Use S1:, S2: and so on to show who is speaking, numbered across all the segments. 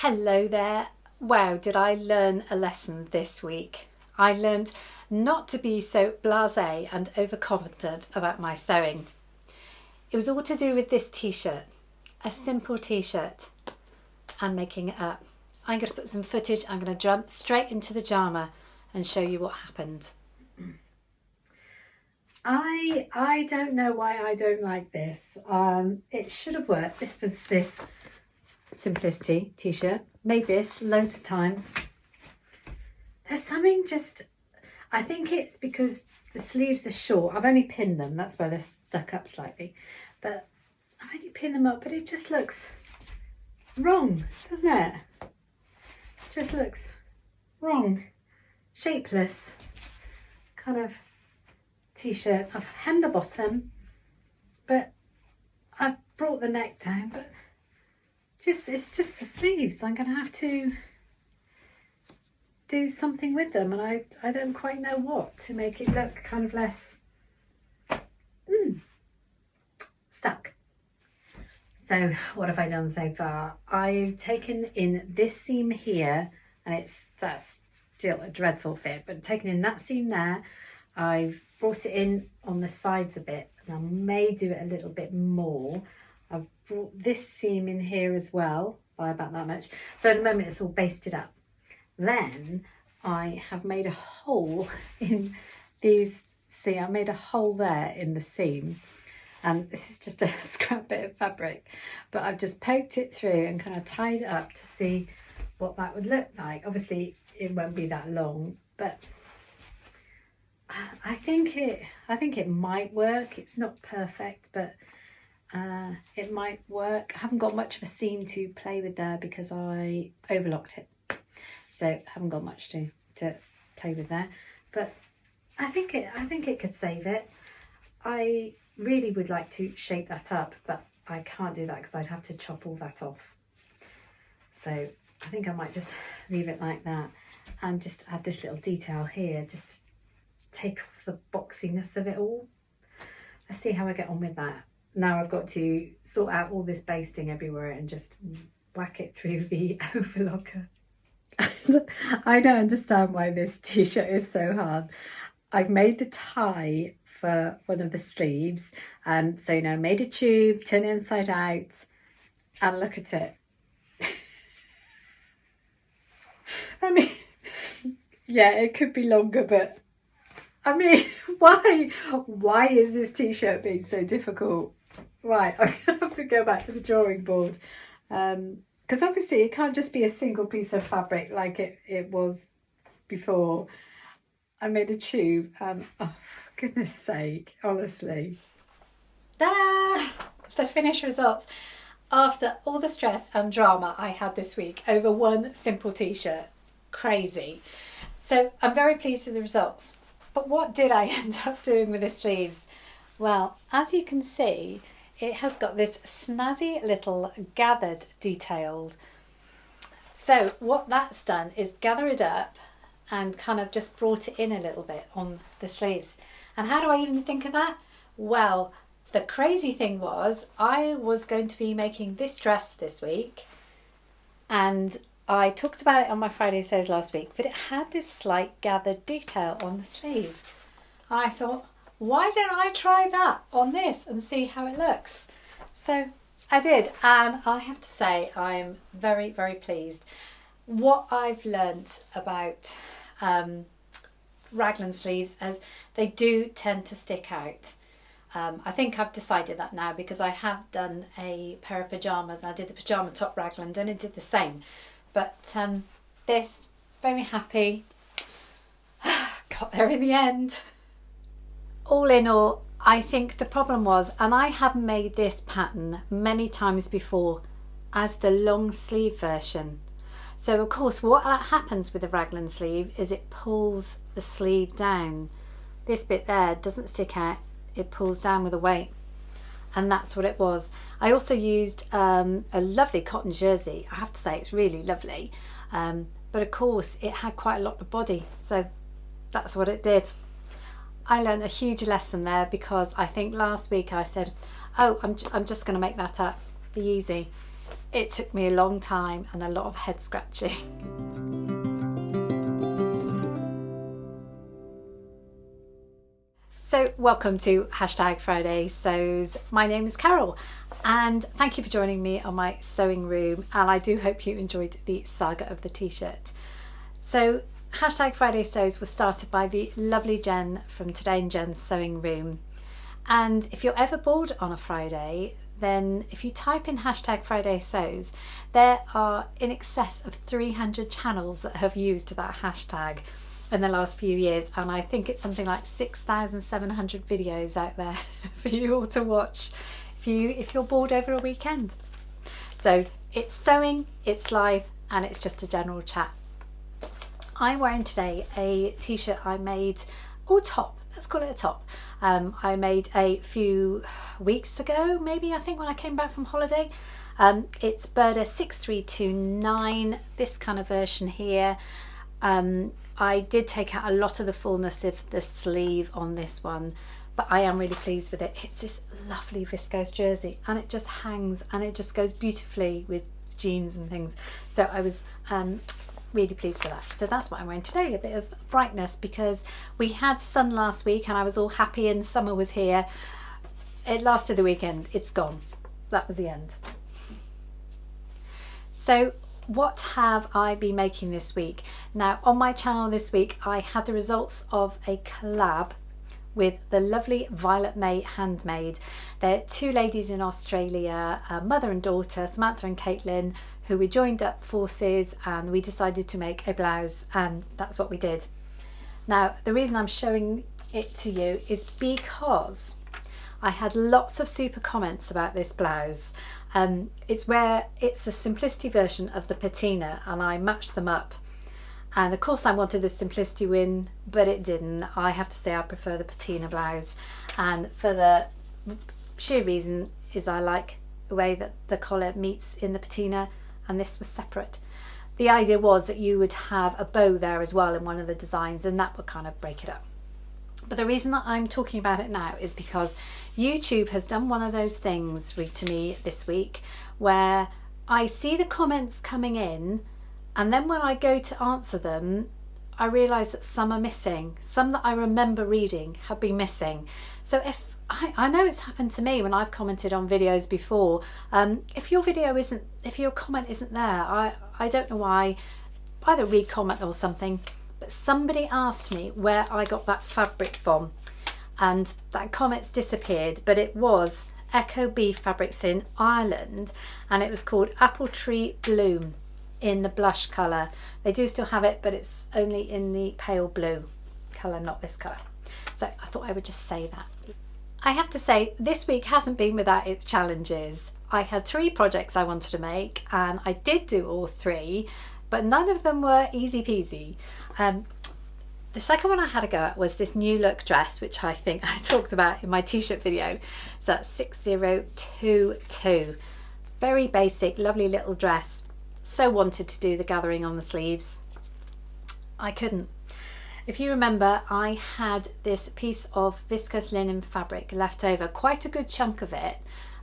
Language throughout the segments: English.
S1: Hello there. Wow, did I learn a lesson this week? I learned not to be so blasé and overconfident about my sewing. It was all to do with this t-shirt, a simple t-shirt. I'm making it up. I'm going to put some footage. I'm going to jump straight into the drama and show you what happened. I don't know why I don't like this. It should have worked. This was this Simplicity t-shirt. Made this loads of times. There's something just, I think it's because the sleeves are short. I've only pinned them, that's why they're stuck up slightly, but I've only pinned them up, but it just looks wrong, doesn't it? Just looks wrong, shapeless kind of t-shirt. I've hemmed the bottom, but I've brought the neck down, but it's just the sleeves. I'm going to have to do something with them, and I don't quite know what to make it look kind of less stuck. So what have I done so far? I've taken in this seam here, and that's still a dreadful fit, but taken in that seam there. I've brought it in on the sides a bit, and I may do it a little bit more. I've brought this seam in here as well by about that much. So at the moment it's all basted up. Then I have made a hole in these, see, I made a hole there in the seam. And this is just a scrap bit of fabric, but I've just poked it through and kind of tied it up to see what that would look like. Obviously it won't be that long, but I think it might work. It's not perfect, but it might work. I haven't got much of a seam to play with there because I overlocked it, so I haven't got much to play with there, but I think it could save it. I really would like to shape that up, but I can't do that because I'd have to chop all that off. So I think I might just leave it like that and just add this little detail here just to take off the boxiness of it all. Let's see how I get on with that. Now I've got to sort out all this basting everywhere and just whack it through the overlocker. I don't understand why this t-shirt is so hard. I've made the tie for one of the sleeves, and so made a tube, turned it inside out, and look at it. I mean, yeah, it could be longer, but I mean, why is this t-shirt being so difficult? Right, I'm gonna have to go back to the drawing board, because obviously it can't just be a single piece of fabric like it was before. I made a tube, and oh, for goodness sake, honestly. Ta-da! It's the finished results after all the stress and drama I had this week over one simple t-shirt. Crazy. So I'm very pleased with the results. But what did I end up doing with the sleeves? Well, as you can see, it has got this snazzy little gathered detailed. So what that's done is gather it up and kind of just brought it in a little bit on the sleeves. And how do I even think of that? Well, the crazy thing was I was going to be making this dress this week, and I talked about it on my Friday Sews last week, but it had this slight gathered detail on the sleeve. And I thought, why don't I try that on this and see how it looks? So I did, and I have to say I'm very, very pleased. What I've learnt about raglan sleeves is they do tend to stick out. I think I've decided that now because I have done a pair of pyjamas. I did the pyjama top raglan and it did the same. But this, very happy, got there in the end. All in all, I think the problem was, and I have made this pattern many times before as the long sleeve version. So of course what happens with the raglan sleeve is it pulls the sleeve down. This bit there doesn't stick out, it pulls down with the weight. And that's what it was. I also used a lovely cotton jersey. I have to say it's really lovely. But of course it had quite a lot of body. So that's what it did. I learned a huge lesson there because I think last week I said, oh, I'm just going to make that up, be easy. it took me a long time and a lot of head scratching. So welcome to #Friday Sews. My name is Carole and thank you for joining me on my sewing room, and I do hope you enjoyed the saga of the t-shirt. So #Friday Sews was started by the lovely Jen from Today in Jen's sewing room, and if you're ever bored on a Friday, then if you type in #Friday Sews, there are in excess of 300 channels that have used that hashtag in the last few years, and I think it's something like 6,700 videos out there for you all to watch if you're bored over a weekend. So it's sewing, it's live, and it's just a general chat. I'm wearing today a t-shirt I made, or top, let's call it a top. I made a few weeks ago, maybe, I think, when I came back from holiday. It's Burda 6329, this kind of version here. I did take out a lot of the fullness of the sleeve on this one, but I am really pleased with it. It's this lovely viscose jersey, and it just hangs and it just goes beautifully with jeans and things. So I was really pleased with that. So that's what I'm wearing today, a bit of brightness, because we had sun last week and I was all happy and summer was here. It lasted the weekend, it's gone. That was the end. So what have I been making this week? Now on my channel this week I had the results of a collab with the lovely May Handmade. They're two ladies in Australia, a mother and daughter, Samantha and Caitlin, who we joined up forces and we decided to make a blouse, and that's what we did. Now the reason I'm showing it to you is because I had lots of super comments about this blouse. It's the simplicity version of the patina, and I matched them up, and of course I wanted the simplicity win, but it didn't. I have to say I prefer the patina blouse, and for the sheer reason is I like the way that the collar meets in the patina, and this was separate. The idea was that you would have a bow there as well in one of the designs, and that would kind of break it up. But the reason that I'm talking about it now is because YouTube has done one of those things to me this week where I see the comments coming in, and then when I go to answer them, I realise that some are missing. Some that I remember reading have been missing. So if I know it's happened to me when I've commented on videos before. If your comment isn't there, I don't know why, either re-comment or something. But somebody asked me where I got that fabric from, and that comment's disappeared, but it was Echo Bee Fabrics in Ireland, and it was called Apple Tree Bloom in the blush colour. They do still have it, but it's only in the pale blue colour, not this colour. So I thought I would just say that. I have to say this week hasn't been without its challenges. I had 3 projects I wanted to make, and I did do all 3, but none of them were easy peasy. The second one I had a go at was this new look dress, which I think I talked about in my t-shirt video. So that's 6022. Very basic, lovely little dress. So wanted to do the gathering on the sleeves. I couldn't. If you remember, I had this piece of viscose linen fabric left over, quite a good chunk of it,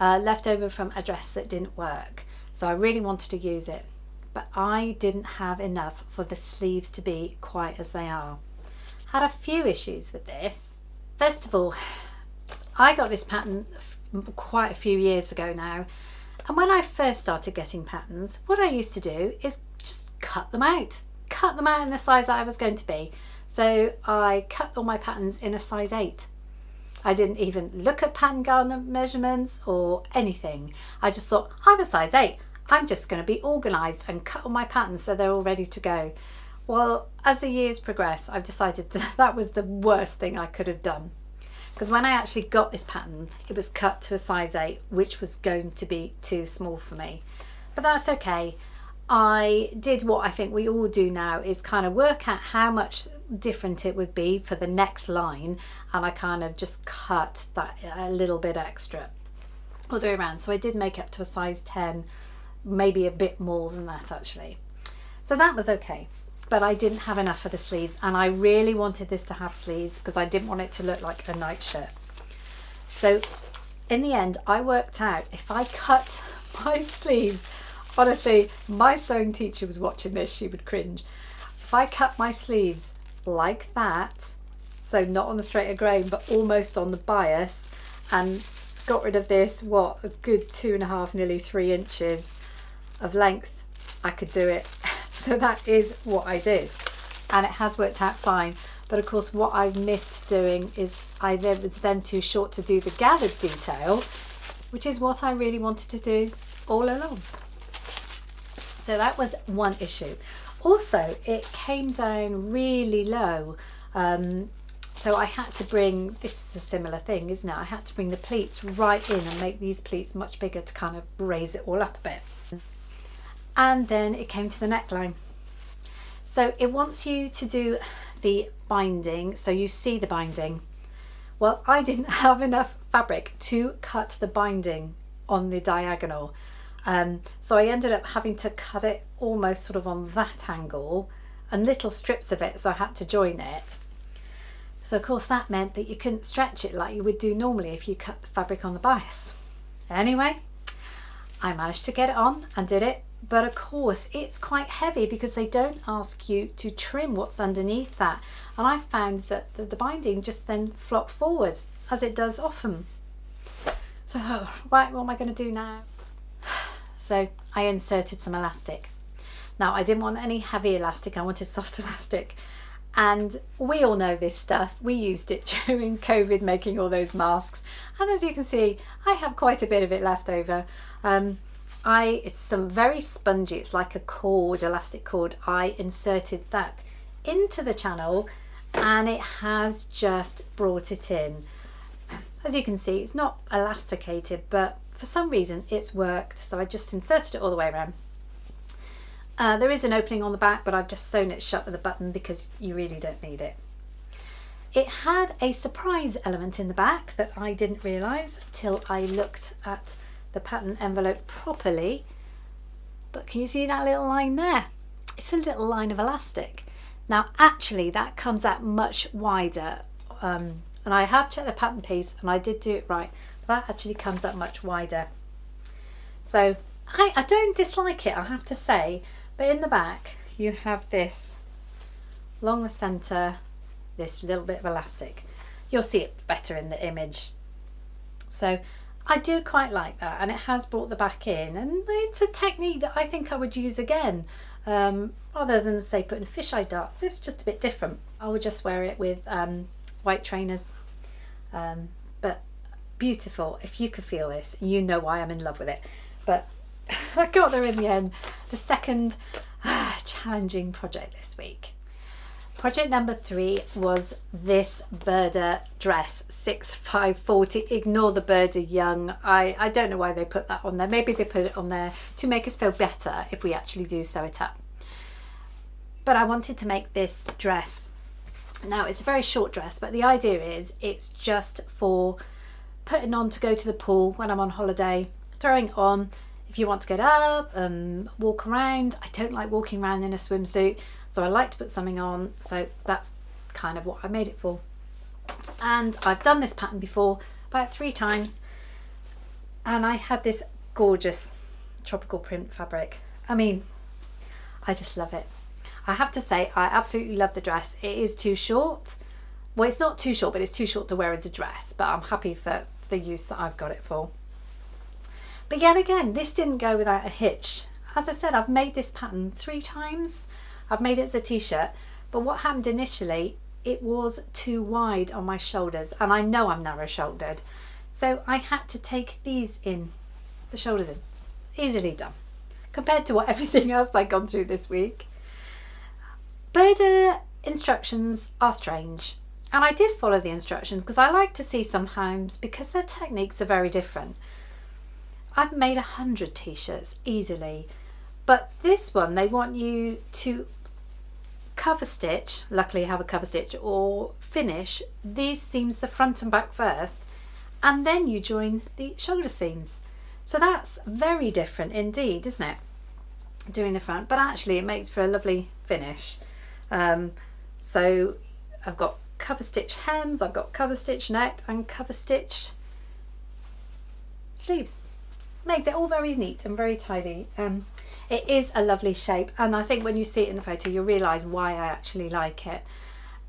S1: left over from a dress that didn't work. So I really wanted to use it, but I didn't have enough for the sleeves to be quite as they are. Had a few issues with this. First of all, I got this pattern quite a few years ago now, and when I first started getting patterns, what I used to do is just cut them out in the size that I was going to be. So I cut all my patterns in a size 8. I didn't even look at pattern garment measurements or anything. I just thought, I'm a size 8. I'm just going to be organised and cut all my patterns so they're all ready to go. Well, as the years progress, I've decided that that was the worst thing I could have done. Because when I actually got this pattern, it was cut to a size 8, which was going to be too small for me. But that's okay. I did what I think we all do now, is kind of work out how much different it would be for the next line, and I kind of just cut that a little bit extra all the way around. So I did make up to a size 10, maybe a bit more than that actually. So that was okay. But I didn't have enough for the sleeves, and I really wanted this to have sleeves because I didn't want it to look like a nightshirt. So in the end, I worked out if I cut my sleeves honestly, my sewing teacher was watching this, she would cringe. If I cut my sleeves like that, so not on the straighter grain but almost on the bias, and got rid of this, what, a good 2.5, nearly 3 inches of length, I could do it. So that is what I did, and it has worked out fine. But of course what I missed doing is I was then too short to do the gathered detail, which is what I really wanted to do all along. So that was one issue. Also, it came down really low. So I had to bring, this is a similar thing, isn't it? I had to bring the pleats right in and make these pleats much bigger to kind of raise it all up a bit. And then it came to the neckline. So it wants you to do the binding, so you see the binding. Well, I didn't have enough fabric to cut the binding on the diagonal. So I ended up having to cut it almost sort of on that angle and little strips of it, so I had to join it. So of course that meant that you couldn't stretch it like you would do normally if you cut the fabric on the bias. Anyway, I managed to get it on and did it, but of course it's quite heavy because they don't ask you to trim what's underneath that. And I found that the binding just then flopped forward, as it does often. So I thought, right, what am I going to do now? So I inserted some elastic. Now I didn't want any heavy elastic, I wanted soft elastic. And we all know this stuff. We used it during COVID making all those masks. And as you can see, I have quite a bit of it left over. It's some very spongy, it's like a cord, elastic cord. I inserted that into the channel and it has just brought it in. As you can see, it's not elasticated, but for some reason it's worked. So I just inserted it all the way around. There is an opening on the back, but I've just sewn it shut with a button because you really don't need it. It had a surprise element in the back that I didn't realise till I looked at the pattern envelope properly. But can you see that little line there? It's a little line of elastic. Now actually that comes out much wider, and I have checked the pattern piece and I did do it right, but that actually comes out much wider. So I don't dislike it, I have to say. But in the back you have this along the centre, this little bit of elastic. You'll see it better in the image. So I do quite like that, and it has brought the back in, and it's a technique that I think I would use again, rather than say putting fisheye darts. It's just a bit different. I would just wear it with white trainers, but beautiful. If you could feel this, you know why I'm in love with it. But I got there in the end. The second challenging project this week. Project number 3 was this Burda dress, 6/540. Ignore the Burda Young. I don't know why they put that on there. Maybe they put it on there to make us feel better if we actually do sew it up. But I wanted to make this dress. Now it's a very short dress, but the idea is it's just for putting on to go to the pool when I'm on holiday, throwing it on. If you want to get up and walk around, I don't like walking around in a swimsuit, so I like to put something on, so that's kind of what I made it for. And I've done this pattern before about 3 times, and I had this gorgeous tropical print fabric. I mean, I just love it. I have to say, I absolutely love the dress. It is too short. Well, it's not too short, but it's too short to wear as a dress, but I'm happy for the use that I've got it for. But yet again, this didn't go without a hitch. As I said, I've made this pattern 3 times. I've made it as a t-shirt, but what happened initially, it was too wide on my shoulders, and I know I'm narrow shouldered. So I had to take these in, the shoulders in. Easily done, compared to what everything else I've gone through this week. Burda instructions are strange, and I did follow the instructions because I like to see sometimes, because their techniques are very different. I've made 100 t-shirts easily, but this one they want you to cover stitch, luckily I have a cover stitch, or finish these seams, the front and back first, and then you join the shoulder seams. So that's very different indeed, isn't it, doing the front, but actually it makes for a lovely finish. So I've got cover stitch hems, I've got cover stitch neck and cover stitch sleeves. Makes it all very neat and very tidy. It is a lovely shape, and I think when you see it in the photo you'll realise why I actually like it.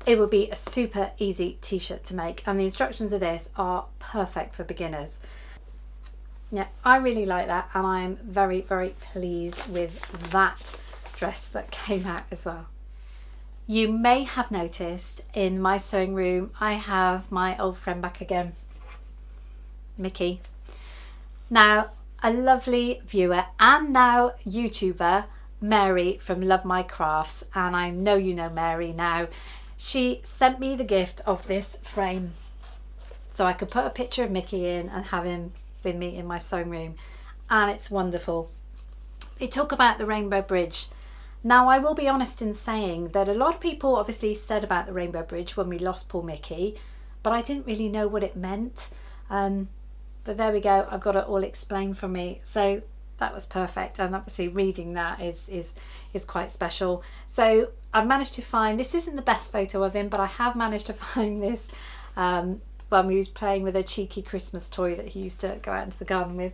S1: It would be a super easy t-shirt to make, and the instructions of this are perfect for beginners. Yeah, I really like that, and I'm very, very pleased with that dress that came out as well. You may have noticed in my sewing room I have my old friend back again, Mickey. Now, a lovely viewer and now YouTuber, Mary from Love My Crafts, and I know you know Mary now. She sent me the gift of this frame so I could put a picture of Mickey in and have him with me in my sewing room, and it's wonderful. They talk about the Rainbow Bridge. Now, I will be honest in saying that a lot of people obviously said about the Rainbow Bridge when we lost poor Mickey, but I didn't really know what it meant. But there we go, I've got it all explained for me. So that was perfect, and obviously reading that is quite special. So I've managed to find, this isn't the best photo of him, but I have managed to find this when he was playing with a cheeky Christmas toy that he used to go out into the garden with.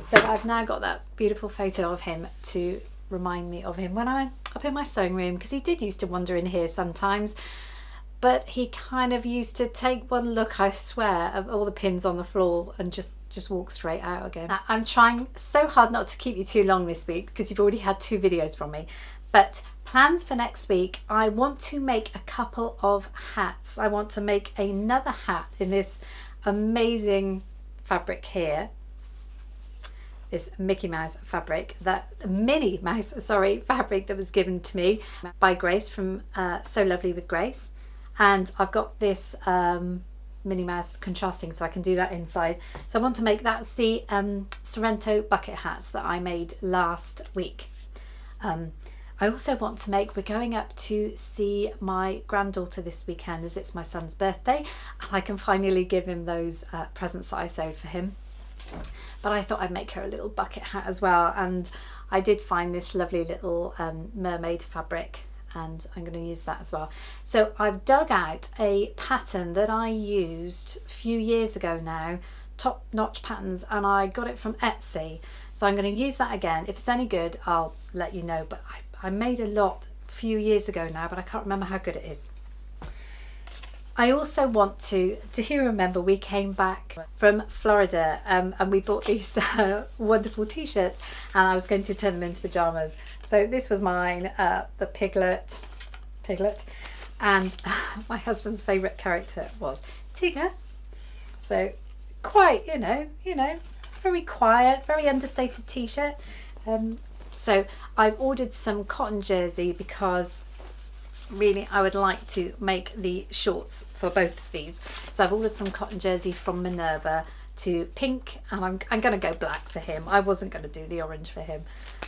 S1: So I've now got that beautiful photo of him to remind me of him when I'm up in my sewing room, because he did used to wander in here sometimes, but he kind of used to take one look, I swear, of all the pins on the floor and just walk straight out again. I'm trying so hard not to keep you too long this week because you've already had 2 videos from me, but plans for next week, I want to make a couple of hats. I want to make another hat in this amazing fabric here, this Mickey Mouse fabric, that Minnie Mouse, sorry, fabric that was given to me by Grace from So Lovely with Grace. And I've got this Minnie Mouse contrasting, so I can do that inside. So I want to make, that's the Sorrento bucket hats that I made last week. I also want to make, we're going up to see my granddaughter this weekend as it's my son's birthday, and I can finally give him those presents that I sewed for him. But I thought I'd make her a little bucket hat as well, and I did find this lovely little mermaid fabric, and I'm going to use that as well. So I've dug out a pattern that I used a few years ago now, Top Notch Patterns, and I got it from Etsy. So I'm going to use that again. If it's any good, I'll let you know, but I made a lot a few years ago now, but I can't remember how good it is. I also want to, do you remember we came back from Florida and we bought these wonderful t-shirts, and I was going to turn them into pajamas. So this was mine, the Piglet, and my husband's favourite character was Tigger. So quite, you know, very quiet, very understated t-shirt. So I've ordered some cotton jersey because really I would like to make the shorts for both of these. So I've ordered some cotton jersey from Minerva to pink, and I'm going to go black for him. I wasn't going to do the orange for him,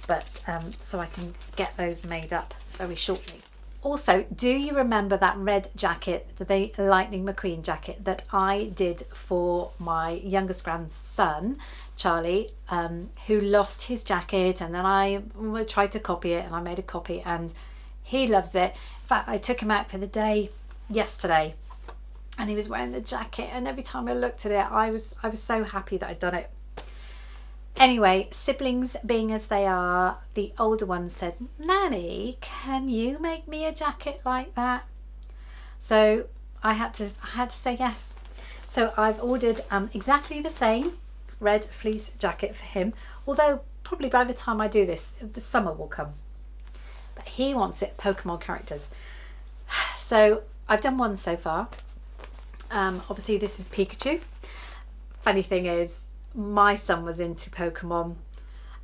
S1: but so I can get those made up very shortly. Also, do you remember that red jacket, the Lightning McQueen jacket that I did for my youngest grandson, Charlie, who lost his jacket, and then I tried to copy it and I made a copy and he loves it. In fact, I took him out for the day yesterday and he was wearing the jacket, and every time I looked at it I was so happy that I'd done it. Anyway, siblings being as they are, the older one said, "Nanny, can you make me a jacket like that?" So I had to say yes. So I've ordered exactly the same red fleece jacket for him, although probably by the time I do this, the summer will come. But he wants it Pokemon characters. So I've done one so far. Obviously this is Pikachu. Funny thing is, my son was into Pokemon.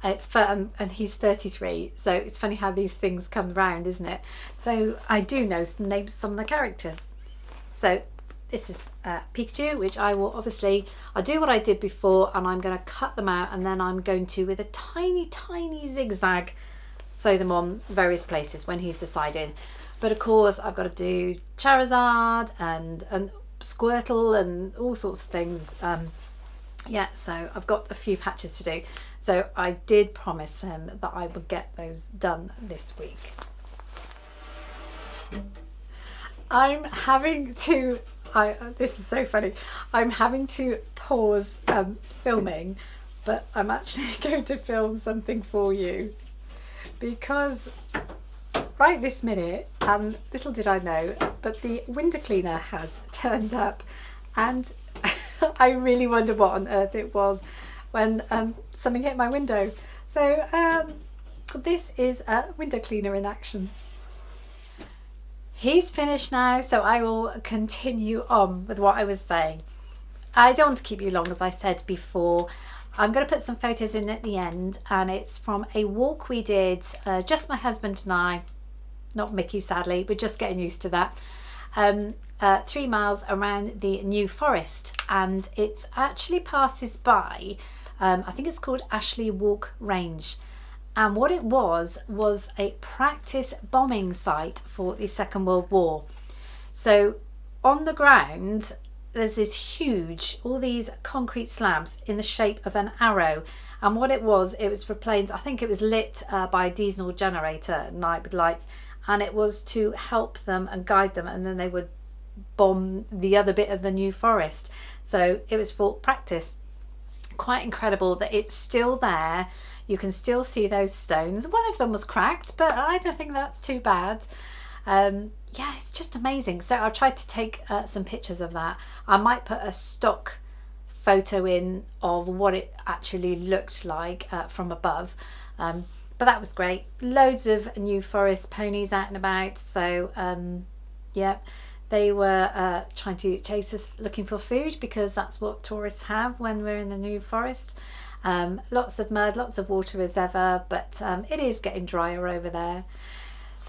S1: It's fun, and he's 33, so it's funny how these things come round, isn't it? So I do know the names of some of the characters. So this is Pikachu, which I will obviously, I'll do what I did before, and I'm going to cut them out, and then I'm going to, with a tiny zigzag, sew them on various places when he's decided. But of course I've got to do Charizard and Squirtle and all sorts of things. Yeah, so I've got a few patches to do. So I did promise him that I would get those done this week. I'm having to, this is so funny, I'm having to pause filming, but I'm actually going to film something for you. because right this minute, and little did I know, but the window cleaner has turned up, and I really wonder what on earth it was when something hit my window. So this is a window cleaner in action. He's finished now, so I will continue on with what I was saying. I don't want to keep you long, as I said before. I'm going to put some photos in at the end, and it's from a walk we did, just my husband and I, not Mickey sadly, we're just getting used to that, 3 miles around the New Forest, and it actually passes by, I think it's called Ashley Walk Range. And what it was a practice bombing site for the Second World War. So on the ground, there's this huge, all these concrete slabs in the shape of an arrow. And what it was for planes, I think it was lit by a diesel generator at night with lights. And it was to help them and guide them. And then they would bomb the other bit of the New Forest. So it was for practice. Quite incredible that it's still there. You can still see those stones. One of them was cracked, but I don't think that's too bad. Yeah, it's just amazing. So I'll try to take some pictures of that. I might put a stock photo in of what it actually looked like from above. But that was great. Loads of New Forest ponies out and about. So yeah, they were trying to chase us looking for food, because that's what tourists have when we're in the New Forest. Lots of mud, lots of water as ever, but it is getting drier over there.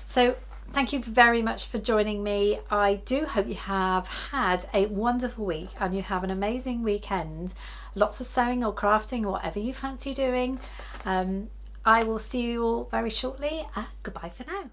S1: So thank you very much for joining me. I do hope you have had a wonderful week and you have an amazing weekend. Lots of sewing or crafting or whatever you fancy doing. I will see you all very shortly. Goodbye for now.